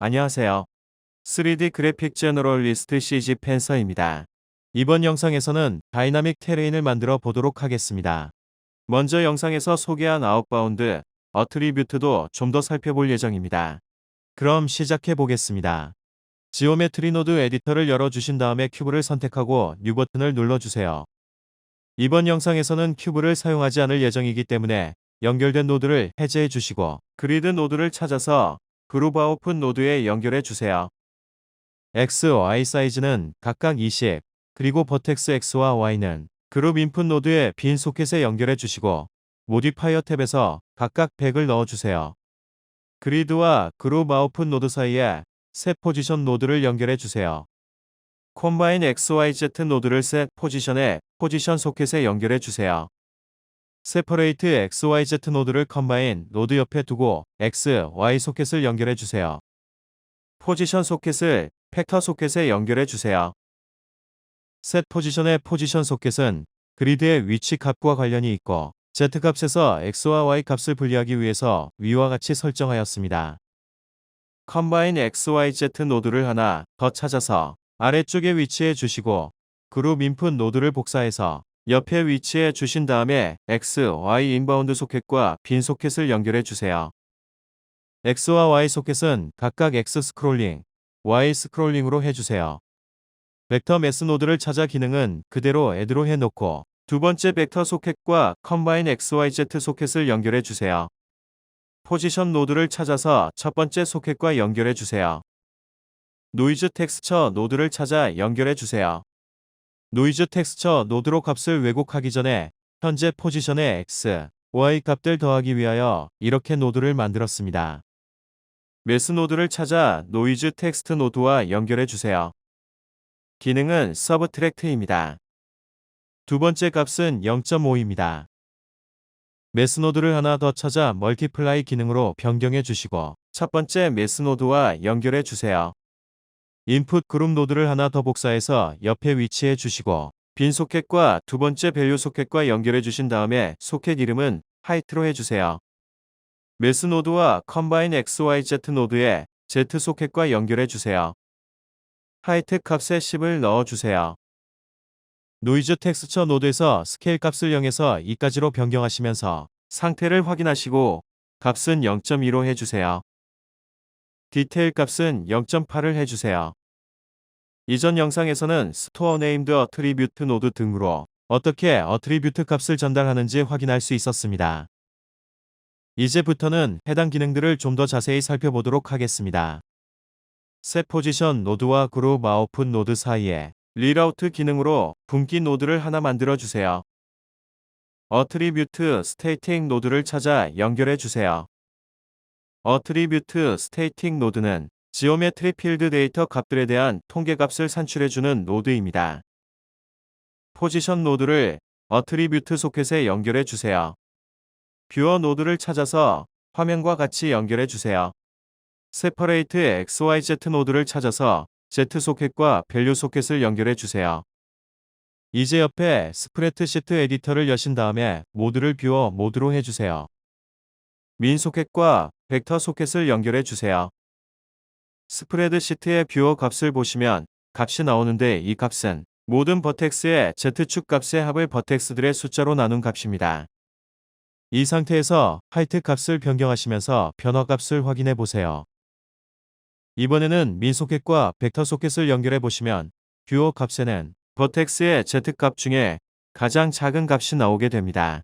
안녕하세요. 3D 그래픽 제너럴리스트 CG 펜서입니다. 이번 영상에서는 다이나믹 테레인을 만들어 보도록 하겠습니다. 먼저 영상에서 소개한 아웃바운드, 어트리뷰트도 좀 더 살펴볼 예정입니다. 그럼 시작해 보겠습니다. 지오메트리 노드 에디터를 열어주신 다음에 큐브를 선택하고 뉴 버튼을 눌러주세요. 이번 영상에서는 큐브를 사용하지 않을 예정이기 때문에 연결된 노드를 해제해 주시고 그리드 노드를 찾아서 그룹 아웃풋 노드에 연결해 주세요. X, Y 사이즈는 각각 20, 그리고 버텍스 X와 Y는 그룹 인풋 노드의 빈 소켓에 연결해 주시고 모디파이어 탭에서 각각 100을 넣어 주세요. 그리드와 그룹 아웃풋 노드 사이에 셋 포지션 노드를 연결해 주세요. 콤바인 XYZ 노드를 셋 포지션에 포지션 소켓에 연결해 주세요. 세퍼레이트 XYZ 노드를 컴바인 노드 옆에 두고 X, Y 소켓을 연결해 주세요. 포지션 소켓을 팩터 소켓에 연결해 주세요. 셋 포지션의 포지션 소켓은 그리드의 위치 값과 관련이 있고 Z 값에서 X와 Y 값을 분리하기 위해서 위와 같이 설정하였습니다. 컴바인 XYZ 노드를 하나 더 찾아서 아래쪽에 위치해 주시고 그룹 인풋 노드를 복사해서 옆에 위치해 주신 다음에 X, Y 인바운드 소켓과 빈 소켓을 연결해 주세요. X와 Y 소켓은 각각 X 스크롤링, Y 스크롤링으로 해주세요. 벡터 매스 노드를 찾아 기능은 그대로 애드로 해놓고 두 번째 벡터 소켓과 컴바인 XYZ 소켓을 연결해 주세요. 포지션 노드를 찾아서 첫 번째 소켓과 연결해 주세요. 노이즈 텍스처 노드를 찾아 연결해 주세요. 노이즈 텍스처 노드로 값을 왜곡하기 전에 현재 포지션의 X, Y 값들 더하기 위하여 이렇게 노드를 만들었습니다. 매스 노드를 찾아 노이즈 텍스트 노드와 연결해 주세요. 기능은 서브트랙트입니다. 두 번째 값은 0.5입니다. 매스 노드를 하나 더 찾아 멀티플라이 기능으로 변경해 주시고 첫 번째 매스 노드와 연결해 주세요. 인풋 그룹 노드를 하나 더 복사해서 옆에 위치해 주시고 빈 소켓과 두 번째 밸류 소켓과 연결해 주신 다음에 소켓 이름은 하이트로 해주세요. 매스 노드와 컴바인 XYZ 노드에 Z 소켓과 연결해 주세요. 하이트 값에 10을 넣어 주세요. 노이즈 텍스처 노드에서 스케일 값을 0에서 2까지로 변경하시면서 상태를 확인하시고 값은 0.2로 해주세요. 디테일 값은 0.8을 해주세요. 이전 영상에서는 스토어 네임드 어트리뷰트 노드 등으로 어떻게 어트리뷰트 값을 전달하는지 확인할 수 있었습니다. 이제부터는 해당 기능들을 좀 더 자세히 살펴보도록 하겠습니다. 셋 포지션 노드와 그룹 아웃풋 노드 사이에 리라우트 기능으로 분기 노드를 하나 만들어 주세요. 어트리뷰트 스테이팅 노드를 찾아 연결해 주세요. 어트리뷰트 스테이팅 노드는 지오메트리 필드 데이터 값들에 대한 통계 값을 산출해주는 노드입니다. 포지션 노드를 어트리뷰트 소켓에 연결해 주세요. 뷰어 노드를 찾아서 화면과 같이 연결해 주세요. 세퍼레이트 XYZ 노드를 찾아서 Z 소켓과 밸류 소켓을 연결해 주세요. 이제 옆에 스프레드시트 에디터를 여신 다음에 모드를 뷰어 모드로 해주세요. 민 소켓과 벡터 소켓을 연결해 주세요. 스프레드시트의 뷰어 값을 보시면 값이 나오는데 이 값은 모든 버텍스의 Z축 값의 합을 버텍스들의 숫자로 나눈 값입니다. 이 상태에서 하이트 값을 변경하시면서 변화 값을 확인해 보세요. 이번에는 민 소켓과 벡터 소켓을 연결해 보시면 뷰어 값에는 버텍스의 Z값 중에 가장 작은 값이 나오게 됩니다.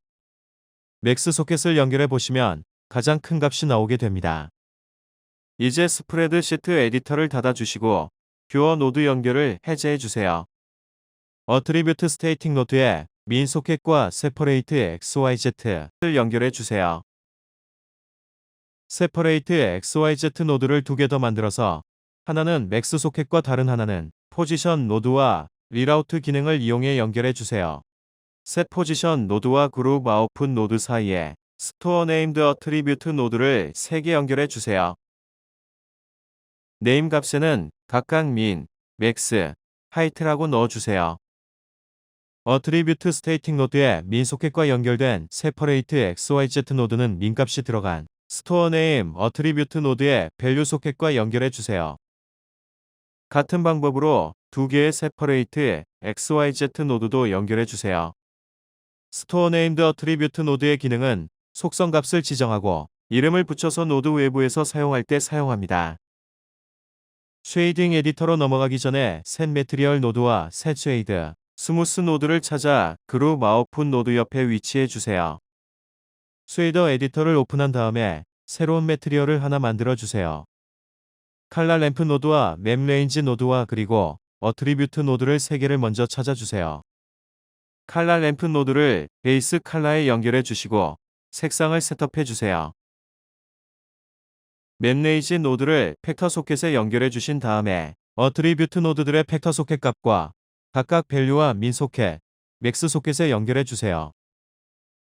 맥스 소켓을 연결해 보시면 가장 큰 값이 나오게 됩니다. 이제 스프레드시트 에디터를 닫아주시고 뷰어 노드 연결을 해제해 주세요. 어트리뷰트 스테이팅 노드에 민 소켓과 세퍼레이트 XYZ를 연결해 주세요. 세퍼레이트 XYZ 노드를 두 개 더 만들어서 하나는 맥스 소켓과 다른 하나는 포지션 노드와 리라우트 기능을 이용해 연결해 주세요. 셋 포지션 노드와 그룹 아웃풋 노드 사이에 스토어 네임드 어트리뷰트 노드를 3개 연결해 주세요. 네임 값에는 각각 민, 맥스, 하이트라고 넣어주세요. 어트리뷰트 스테이팅 노드에 민 소켓과 연결된 세퍼레이트 XYZ 노드는 민 값이 들어간 스토어 네임 어트리뷰트 노드의 밸류 소켓과 연결해 주세요. 같은 방법으로 두 개의 세퍼레이트 XYZ 노드도 연결해 주세요. 스토어 네임드 어트리뷰트 노드의 기능은 속성 값을 지정하고 이름을 붙여서 노드 외부에서 사용할 때 사용합니다. 쉐이딩 에디터로 넘어가기 전에 셋 매트리얼 노드와 셋 쉐이드, 스무스 노드를 찾아 그룹 아웃풋 노드 옆에 위치해 주세요. 쉐이더 에디터를 오픈한 다음에 새로운 매트리얼을 하나 만들어 주세요. 칼라 램프 노드와 맵 레인지 노드와 그리고 어트리뷰트 노드를 3개를 먼저 찾아주세요. 칼라 램프 노드를 베이스 칼라에 연결해 주시고 색상을 셋업해 주세요. 맵 레인지 노드를 팩터 소켓에 연결해 주신 다음에 어트리뷰트 노드들의 팩터 소켓 값과 각각 밸류와 민 소켓, 맥스 소켓에 연결해 주세요.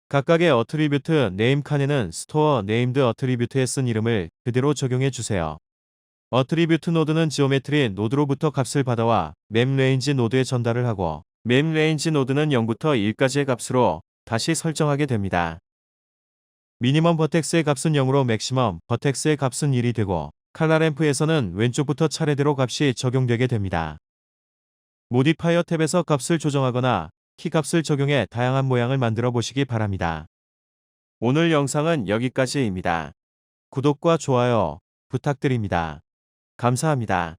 각각의 어트리뷰트 네임 칸에는 스토어 네임드 어트리뷰트에 쓴 이름을 그대로 적용해 주세요. 어트리뷰트 노드는 지오메트리 노드로부터 값을 받아와 맵 레인지 노드에 전달을 하고 맵 레인지 노드는 0부터 1까지의 값으로 다시 설정하게 됩니다. 미니멈 버텍스의 값은 0으로 맥시멈 버텍스의 값은 1이 되고 칼라램프에서는 왼쪽부터 차례대로 값이 적용되게 됩니다. 모디파이어 탭에서 값을 조정하거나 키 값을 적용해 다양한 모양을 만들어 보시기 바랍니다. 오늘 영상은 여기까지입니다. 구독과 좋아요 부탁드립니다. 감사합니다.